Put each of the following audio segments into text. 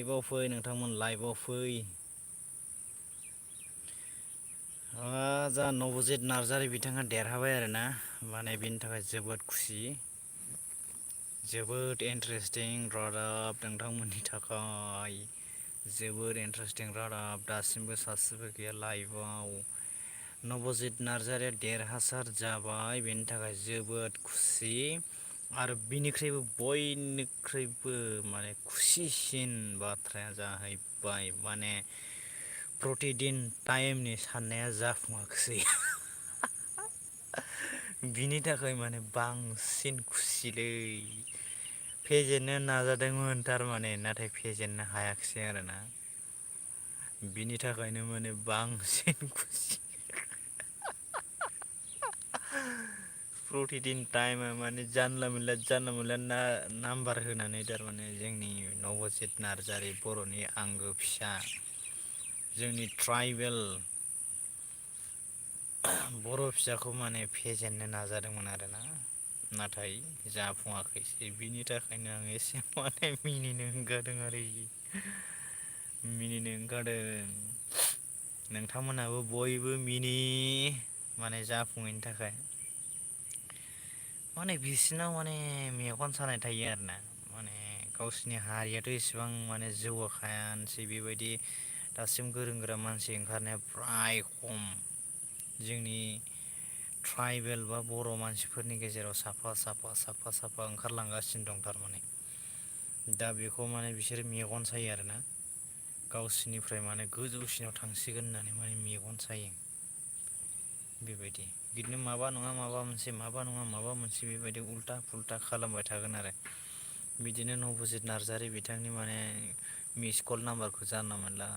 लाइभआव फै नोंथांमोन लाइभआव फै। जा नबजित नार्जारि बिथाङा देरहाबाय आरोना माने बेनि थाखाय जोबोद खुसि। जोबोद इन्टारेस्टिं रादाब नोंथांमोननि थाखाय। जोबोद इन्टारेस्टिं रादाब दासिमबो सासेबो गैया लाइभआव। नबजित नार्जारिया देरहासार जाबाय बेनि थाखाय जोबोद खुसि। आरो बिनिख्रुइबो बयनिख्रुइबो माने खुसिसिन बाथ्राया जाहैबाय माने प्रतिदिन टाइमनि साननाया जाफुङाखिसै। बिनि थाखाय माने बांसिन खुसिलै। फेजेननो नाजादोंमोन थारमाने नाथाय फेजेननो हायाखिसै आरोना। बिनि थाखायनो माने बांसिन खुसि। प्रतिदिन टाइमा माने जानला मोनला नाम्बार होनानै थारमाने जोंनि नबजित नार्जारि बर'नि आंगो फिसा जोंनि ट्राइबेल बर' फिसाखौ माने फेजेननो नाजादोंमोन आरोना। नाथाय जाफुङाखैसै बिनि थाखायनो आं एसे माने मिनिनो ओंखारदों आरो। मिनिनो ओंखारदों। नोंथांमोनहाबो बयबो मिनि माने जाफुङैनि थाखाय। माने बिसिनाव माने मेगन सानाय थायो आरोना माने गावसिनि हारियाथ' इसेबां माने जौगाखायानोसै बेबायदि दासिम गोरों गोरा मानसि ओंखारनाया फ्राय खम। जोंनि ट्राइबेल बा बर' मानसिफोरनि गेजेराव साफा ओंखारलांगासिनो दं थारमाने। दा बेखौ माने बिसोरो मेगन सायो आरोना। गावसिनिफ्राय माने गोजौसिनाव थांसिगोन होननानै माने मेगन सायो। बेबायदि बिदिनो माबा नङा माबा मोनसे बेबायदि उल्था फुल्था खालामबाय थागोन आरो। बिदिनो नबजित नार्जारि बिथांनि माने मिस कल नाम्बारखौ जानला मोनला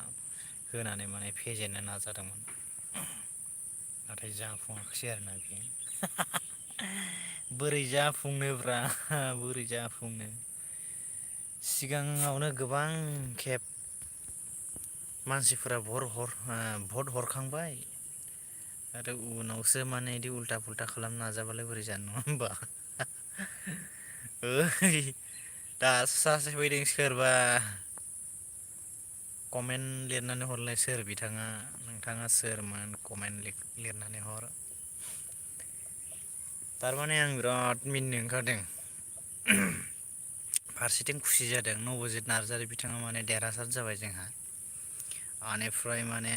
होनानै माने फेजेननो नाजादोंमोन। नाथाय जाफुङाखिसै आरोना बियो। बोरै जाफुंनोब्रा बोरै जाफुंनो। सिगाङावनो गोबां खेब मानसिफोरा भट हरखांबाय। आरो उनावसो माने बिदि उल्था फुल्था खालामनो नाजाबालाय बोरै जानो नङा होमबा। ओइ दासो सासे फैदों सोरबा। कमेन्ट लिरनानै हरलाय सोर बिथाङा नोंथाङा सोरमोन कमेन्ट लिरनानै हर। थारमाने आं बिराद मिनिनो ओंखारदों। फारसेथिं खुसि जादों नबजित नार्जारि बिथाङा माने देरहासार जाबाय जोंहा। बेनिफ्राय माने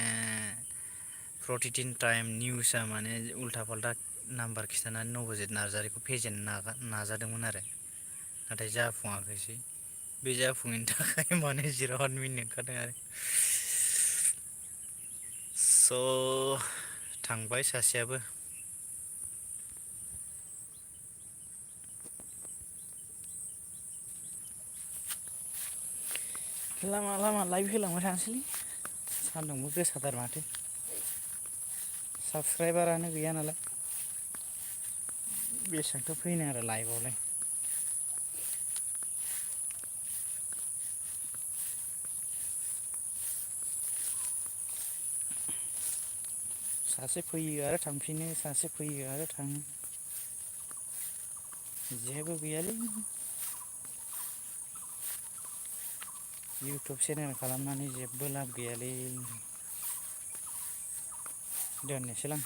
प्रतिदिन टाइम निउसआ माने उल्था फाल्था नाम्बार खिन्थानानै नबजित नार्जारिखौ फेजेननो नाजादोंमोन आरो। नाथाय जाफुङाखैसै। बे जाफुङैनि थाखाय माने जिराद मिनिनो ओंखारदों आरो। स' थांबाय सासेयाबो। लामा लामा लाइभ होलांबाय थानोसैलै सान्दुंबो गोसाथार माथो। साबसक्राइबारानो गैया नालाय। बेसेबांथो फैनो आरो लाइभआवलाय। सासे फैयो आरो थांफिनो सासे फैयो आरो थाङो। जेबो गैयालै। इउटुब चेनेल खालामनानै जेबो लाब गैयालै। दोननोसैलां।